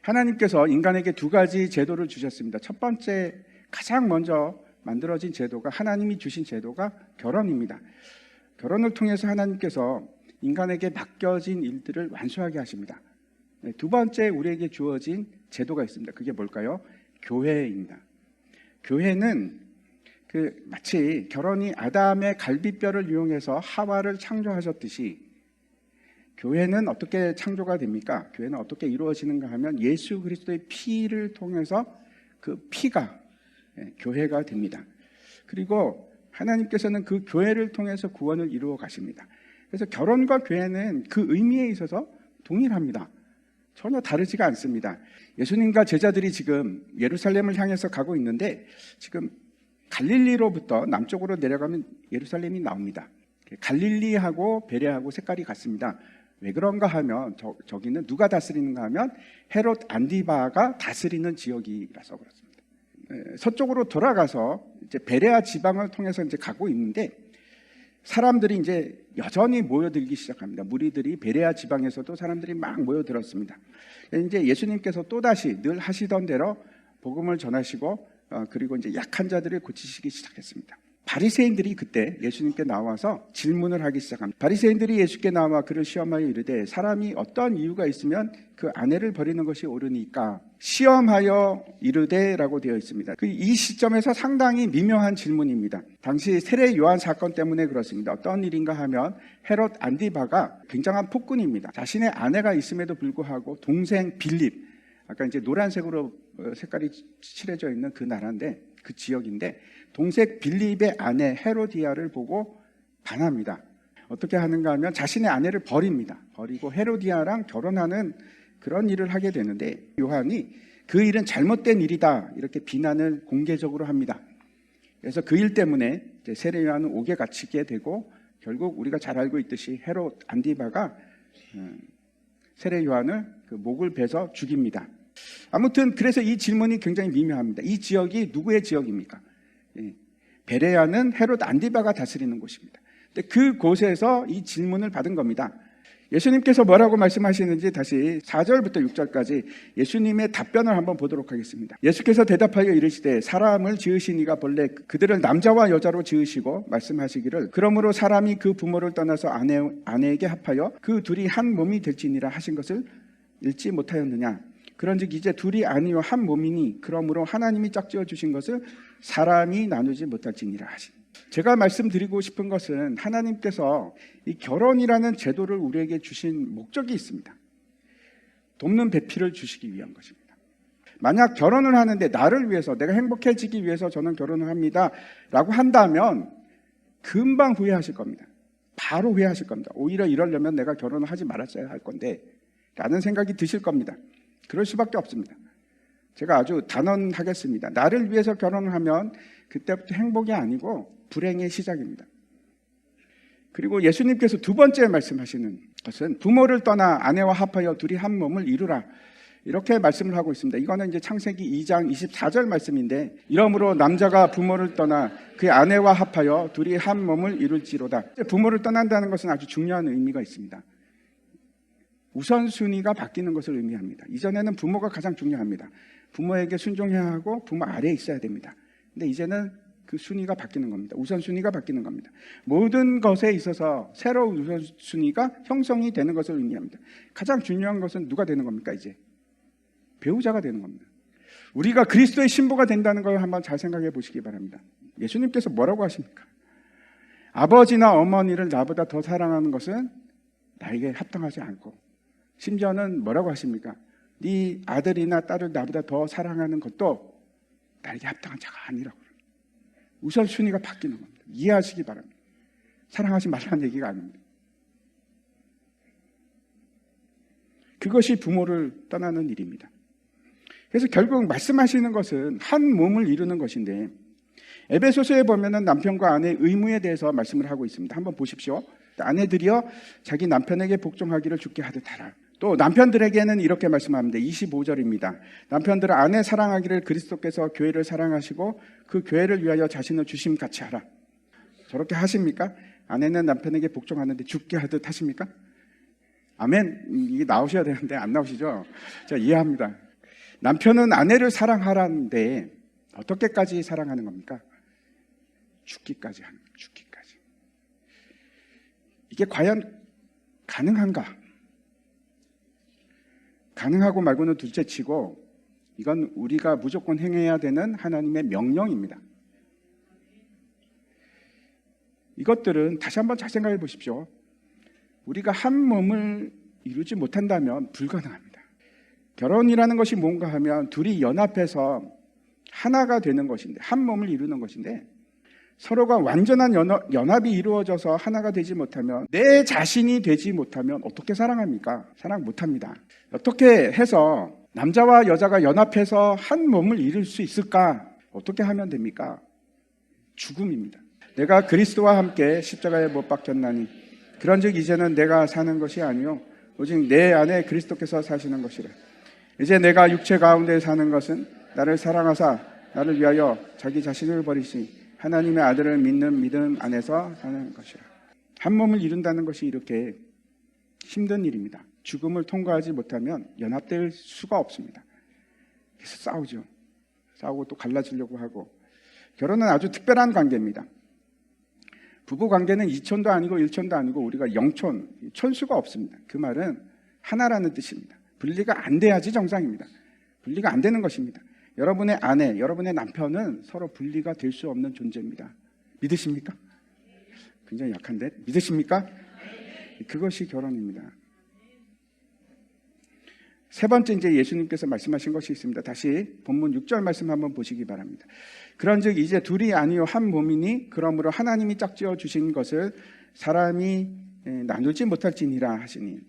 하나님께서 인간에게 두 가지 제도를 주셨습니다. 첫 번째, 가장 먼저 만들어진 제도가, 하나님이 주신 제도가 결혼입니다. 결혼을 통해서 하나님께서 인간에게 맡겨진 일들을 완수하게 하십니다. 두 번째, 우리에게 주어진 제도가 있습니다. 그게 뭘까요? 교회입니다. 교회는 마치 결혼이 아담의 갈비뼈를 이용해서 하와를 창조하셨듯이 교회는 어떻게 창조가 됩니까? 교회는 어떻게 이루어지는가 하면 예수 그리스도의 피를 통해서 그 피가 교회가 됩니다. 그리고 하나님께서는 그 교회를 통해서 구원을 이루어 가십니다. 그래서 결혼과 교회는 그 의미에 있어서 동일합니다. 전혀 다르지가 않습니다. 예수님과 제자들이 지금 예루살렘을 향해서 가고 있는데, 지금 갈릴리로부터 남쪽으로 내려가면 예루살렘이 나옵니다. 갈릴리하고 베레하고 색깔이 같습니다. 왜 그런가 하면 저기는 누가 다스리는가 하면 헤롯 안디바가 다스리는 지역이라서 그렇습니다. 서쪽으로 돌아가서 이제 베레아 지방을 통해서 이제 가고 있는데, 사람들이 이제 여전히 모여들기 시작합니다. 무리들이 베레아 지방에서도 사람들이 막 모여들었습니다. 이제 예수님께서 또다시 늘 하시던 대로 복음을 전하시고 그리고 이제 약한 자들을 고치시기 시작했습니다. 바리새인들이 그때 예수님께 나와서 질문을 하기 시작합니다. 바리새인들이 예수께 나와 그를 시험하여 이르되, 사람이 어떤 이유가 있으면 그 아내를 버리는 것이 옳으니까 시험하여 이르되라고 되어 있습니다. 이 시점에서 상당히 미묘한 질문입니다. 당시 세례 요한 사건 때문에 그렇습니다. 어떤 일인가 하면 헤롯 안디바가 굉장한 폭군입니다. 자신의 아내가 있음에도 불구하고 동생 빌립, 아까 이제 노란색으로 색깔이 칠해져 있는 그 나라인데, 그 지역인데, 동생 빌립의 아내 헤로디아를 보고 반합니다. 어떻게 하는가 하면 자신의 아내를 버립니다. 버리고 헤로디아랑 결혼하는 그런 일을 하게 되는데, 요한이 그 일은 잘못된 일이다 이렇게 비난을 공개적으로 합니다. 그래서 그 일 때문에 세례 요한은 옥에 갇히게 되고, 결국 우리가 잘 알고 있듯이 헤롯 안디바가 세례 요한을 그 목을 베서 죽입니다. 아무튼 그래서 이 질문이 굉장히 미묘합니다. 이 지역이 누구의 지역입니까? 베레아는 헤롯 안디바가 다스리는 곳입니다. 근데 그곳에서 이 질문을 받은 겁니다. 예수님께서 뭐라고 말씀하시는지 다시 4절부터 6절까지 예수님의 답변을 한번 보도록 하겠습니다. 예수께서 대답하여 이르시되, 사람을 지으신 이가 본래 그들을 남자와 여자로 지으시고 말씀하시기를, 그러므로 사람이 그 부모를 떠나서 아내에게 합하여 그 둘이 한 몸이 될지니라 하신 것을 읽지 못하였느냐? 그런즉 이제 둘이 아니요 한 몸이니, 그러므로 하나님이 짝지어 주신 것을 사람이 나누지 못할지니라 하신. 제가 말씀드리고 싶은 것은, 하나님께서 이 결혼이라는 제도를 우리에게 주신 목적이 있습니다. 돕는 배필을 주시기 위한 것입니다. 만약 결혼을 하는데 나를 위해서, 내가 행복해지기 위해서 저는 결혼을 합니다 라고 한다면 금방 후회하실 겁니다. 바로 후회하실 겁니다. 오히려 이러려면 내가 결혼을 하지 말았어야 할 건데 라는 생각이 드실 겁니다. 그럴 수밖에 없습니다. 제가 아주 단언하겠습니다. 나를 위해서 결혼을 하면 그때부터 행복이 아니고 불행의 시작입니다. 그리고 예수님께서 두 번째 말씀하시는 것은, 부모를 떠나 아내와 합하여 둘이 한 몸을 이루라, 이렇게 말씀을 하고 있습니다. 이거는 이제 창세기 2장 24절 말씀인데, 이러므로 남자가 부모를 떠나 그 아내와 합하여 둘이 한 몸을 이룰지로다. 부모를 떠난다는 것은 아주 중요한 의미가 있습니다. 우선순위가 바뀌는 것을 의미합니다. 이전에는 부모가 가장 중요합니다. 부모에게 순종해야 하고 부모 아래에 있어야 됩니다. 근데 이제는 그 순위가 바뀌는 겁니다. 우선순위가 바뀌는 겁니다. 모든 것에 있어서 새로운 우선순위가 형성이 되는 것을 의미합니다. 가장 중요한 것은 누가 되는 겁니까? 이제 배우자가 되는 겁니다. 우리가 그리스도의 신부가 된다는 걸 한번 잘 생각해 보시기 바랍니다. 예수님께서 뭐라고 하십니까? 아버지나 어머니를 나보다 더 사랑하는 것은 나에게 합당하지 않고, 심지어는 뭐라고 하십니까? 네 아들이나 딸을 나보다 더 사랑하는 것도 나에게 합당한 자가 아니라고. 우선순위가 바뀌는 겁니다. 이해하시기 바랍니다. 사랑하지 말라는 얘기가 아닙니다. 그것이 부모를 떠나는 일입니다. 그래서 결국 말씀하시는 것은 한 몸을 이루는 것인데, 에베소서에 보면은 남편과 아내의 의무에 대해서 말씀을 하고 있습니다. 한번 보십시오. 아내들이여 자기 남편에게 복종하기를 주께 하듯 하라. 또 남편들에게는 이렇게 말씀합니다. 25절입니다. 남편들은 아내 사랑하기를 그리스도께서 교회를 사랑하시고 그 교회를 위하여 자신을 주심같이 하라. 저렇게 하십니까? 아내는 남편에게 복종하는데 주께 하듯 하십니까? 아멘. 이게 나오셔야 되는데 안 나오시죠? 자, 이해합니다. 남편은 아내를 사랑하라는데 어떻게까지 사랑하는 겁니까? 죽기까지 하는 거예요. 죽기까지. 이게 과연 가능한가? 가능하고 말고는 둘째치고 이건 우리가 무조건 행해야 되는 하나님의 명령입니다. 이것들은 다시 한번 잘 생각해 보십시오. 우리가 한 몸을 이루지 못한다면 불가능합니다. 결혼이라는 것이 뭔가 하면 둘이 연합해서 하나가 되는 것인데, 한 몸을 이루는 것인데, 서로가 완전한 연합이 이루어져서 하나가 되지 못하면, 내 자신이 되지 못하면 어떻게 사랑합니까? 사랑 못합니다. 어떻게 해서 남자와 여자가 연합해서 한 몸을 이룰 수 있을까? 어떻게 하면 됩니까? 죽음입니다. 내가 그리스도와 함께 십자가에 못 박혔나니 그런즉 이제는 내가 사는 것이 아니요 오직 내 안에 그리스도께서 사시는 것이라. 이제 내가 육체 가운데 사는 것은 나를 사랑하사 나를 위하여 자기 자신을 버리시 하나님의 아들을 믿는 믿음 안에서 사는 것이라. 한 몸을 이룬다는 것이 이렇게 힘든 일입니다. 죽음을 통과하지 못하면 연합될 수가 없습니다. 그래서 싸우죠. 싸우고 또 갈라지려고 하고. 결혼은 아주 특별한 관계입니다. 부부 관계는 이촌도 아니고 일촌도 아니고 우리가 영촌, 촌수가 없습니다. 그 말은 하나라는 뜻입니다. 분리가 안 돼야지 정상입니다. 분리가 안 되는 것입니다. 여러분의 아내, 여러분의 남편은 서로 분리가 될 수 없는 존재입니다. 믿으십니까? 굉장히 약한데 믿으십니까? 그것이 결혼입니다. 세 번째 이제 예수님께서 말씀하신 것이 있습니다. 다시 본문 6절 말씀 한번 보시기 바랍니다. 그런즉 이제 둘이 아니요 한 몸이니 그러므로 하나님이 짝지어 주신 것을 사람이 나누지 못할지니라 하시니.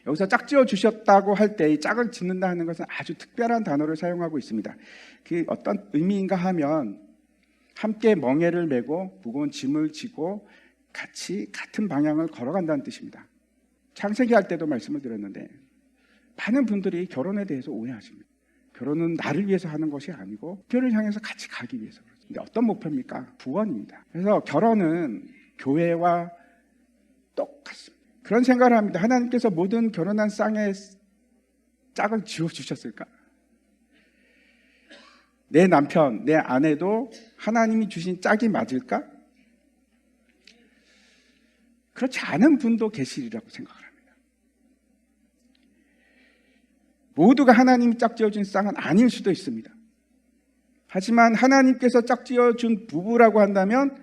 여기서 짝지어 주셨다고 할 때 이 짝을 짓는다 하는 것은 아주 특별한 단어를 사용하고 있습니다. 그 어떤 의미인가 하면 함께 멍에를 메고 무거운 짐을 지고 같이 같은 방향을 걸어간다는 뜻입니다. 창세기 할 때도 말씀을 드렸는데 많은 분들이 결혼에 대해서 오해하십니다. 결혼은 나를 위해서 하는 것이 아니고 목표를 향해서 같이 가기 위해서. 근데 어떤 목표입니까? 구원입니다. 그래서 결혼은 교회와 똑같습니다. 그런 생각을 합니다. 하나님께서 모든 결혼한 쌍의 짝을 지어주셨을까? 내 남편, 내 아내도 하나님이 주신 짝이 맞을까? 그렇지 않은 분도 계시리라고 생각을 합니다. 모두가 하나님이 짝지어준 쌍은 아닐 수도 있습니다. 하지만 하나님께서 짝지어준 부부라고 한다면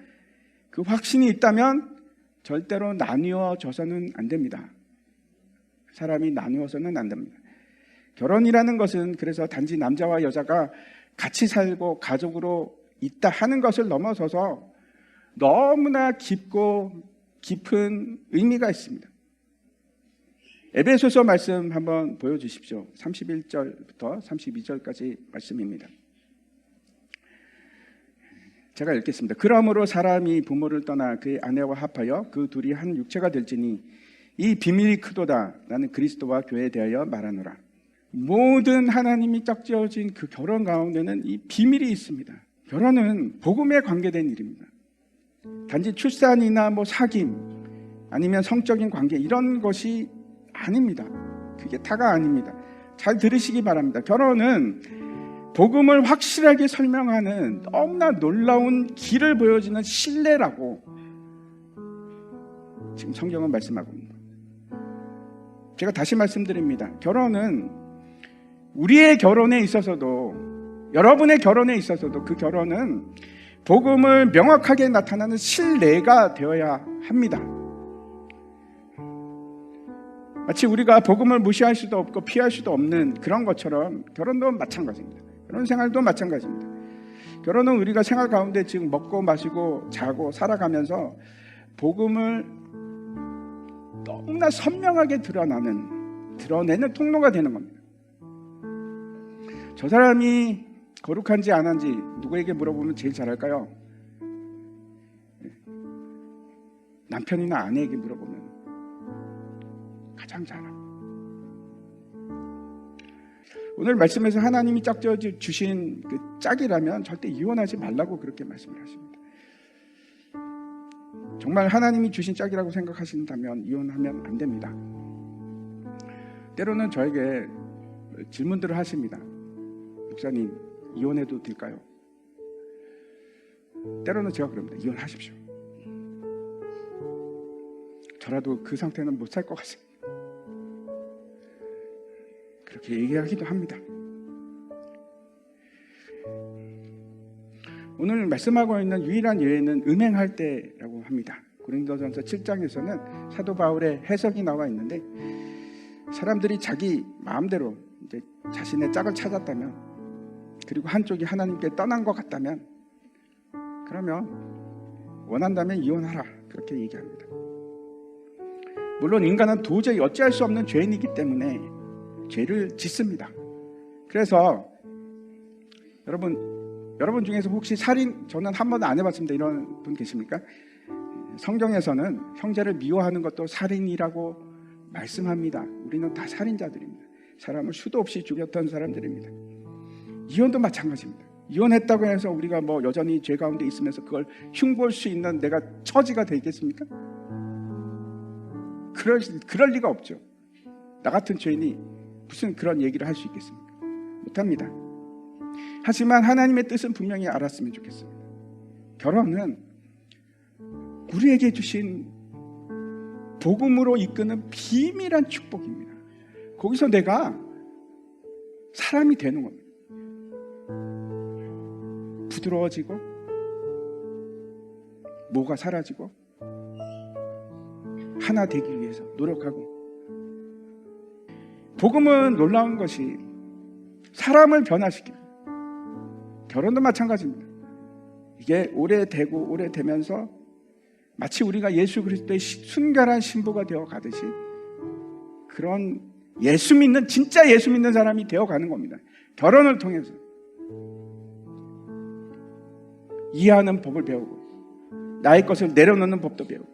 그 확신이 있다면 절대로 나뉘어져서는 안 됩니다. 사람이 나누어서는 안 됩니다. 결혼이라는 것은 그래서 단지 남자와 여자가 같이 살고 가족으로 있다 하는 것을 넘어서서 너무나 깊고 깊은 의미가 있습니다. 에베소서 말씀 한번 보여주십시오. 31절부터 32절까지 말씀입니다. 제가 읽겠습니다. 그러므로 사람이 부모를 떠나 그의 아내와 합하여 그 둘이 한 육체가 될지니 이 비밀이 크도다. 나는 그리스도와 교회에 대하여 말하노라. 모든 하나님이 짝지어진 그 결혼 가운데는 이 비밀이 있습니다. 결혼은 복음에 관계된 일입니다. 단지 출산이나 사귐 아니면 성적인 관계 이런 것이 아닙니다. 그게 다가 아닙니다. 잘 들으시기 바랍니다. 결혼은 복음을 확실하게 설명하는 너무나 놀라운 길을 보여주는 신뢰라고 지금 성경은 말씀하고 있습니다. 제가 다시 말씀드립니다. 결혼은 우리의 결혼에 있어서도 여러분의 결혼에 있어서도 그 결혼은 복음을 명확하게 나타나는 신뢰가 되어야 합니다. 마치 우리가 복음을 무시할 수도 없고 피할 수도 없는 그런 것처럼 결혼도 마찬가지입니다. 결혼 생활도 마찬가지입니다. 결혼은 우리가 생활 가운데 지금 먹고 마시고 자고 살아가면서 복음을 너무나 선명하게 드러내는 통로가 되는 겁니다. 저 사람이 거룩한지 안 한지 누구에게 물어보면 제일 잘할까요? 남편이나 아내에게 물어보면 가장 잘합니다. 오늘 말씀에서 하나님이 짝지어 주신 그 짝이라면 절대 이혼하지 말라고 그렇게 말씀을 하십니다. 정말 하나님이 주신 짝이라고 생각하신다면 이혼하면 안 됩니다. 때로는 저에게 질문들을 하십니다. 목사님, 이혼해도 될까요? 때로는 제가 그럽니다. 이혼하십시오. 저라도 그 상태는 못 살 것 같습니다. 그렇게 얘기하기도 합니다. 오늘 말씀하고 있는 유일한 예외는 음행할 때라고 합니다. 고린도전서 7장에서는 사도 바울의 해석이 나와 있는데, 사람들이 자기 마음대로 이제 자신의 짝을 찾았다면, 그리고 한쪽이 하나님께 떠난 것 같다면, 그러면 원한다면 이혼하라, 그렇게 얘기합니다. 물론 인간은 도저히 어찌할 수 없는 죄인이기 때문에 죄를 짓습니다. 그래서 여러분 중에서 혹시 살인, 저는 한 번도 안 해봤습니다. 이런 분 계십니까? 성경에서는 형제를 미워하는 것도 살인이라고 말씀합니다. 우리는 다 살인자들입니다. 사람을 수도 없이 죽였던 사람들입니다. 이혼도 마찬가지입니다. 이혼했다고 해서 우리가 뭐 여전히 죄 가운데 있으면서 그걸 흉볼 수 있는 내가 처지가 되겠습니까? 그럴 리가 없죠. 나 같은 죄인이 무슨 그런 얘기를 할 수 있겠습니까? 못합니다. 하지만 하나님의 뜻은 분명히 알았으면 좋겠습니다. 결혼은 우리에게 주신 복음으로 이끄는 비밀한 축복입니다. 거기서 내가 사람이 되는 겁니다. 부드러워지고, 모가 사라지고, 하나 되기 위해서 노력하고. 복음은 놀라운 것이 사람을 변화시킵니다. 결혼도 마찬가지입니다. 이게 오래되면서 마치 우리가 예수 그리스도의 순결한 신부가 되어 가듯이, 그런 진짜 예수 믿는 사람이 되어 가는 겁니다. 결혼을 통해서 이해하는 법을 배우고, 나의 것을 내려놓는 법도 배우고,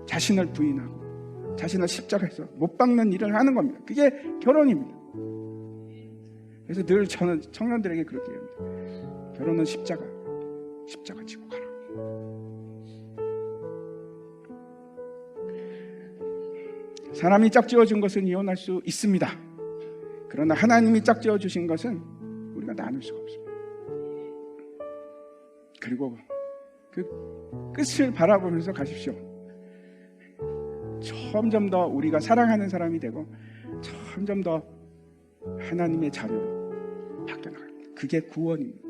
자신을 부인하고 자신을 십자가에서 못 박는 일을 하는 겁니다. 그게 결혼입니다. 그래서 늘 저는 청년들에게 그렇게 합니다. 결혼은 십자가 지고 가라. 사람이 짝지어 준 것은 이혼할 수 있습니다. 그러나 하나님이 짝지어 주신 것은 우리가 나눌 수가 없습니다. 그리고 그 끝을 바라보면서 가십시오. 점점 더 우리가 사랑하는 사람이 되고, 점점 더 하나님의 자녀로 바뀌어 나갑니다. 그게 구원입니다.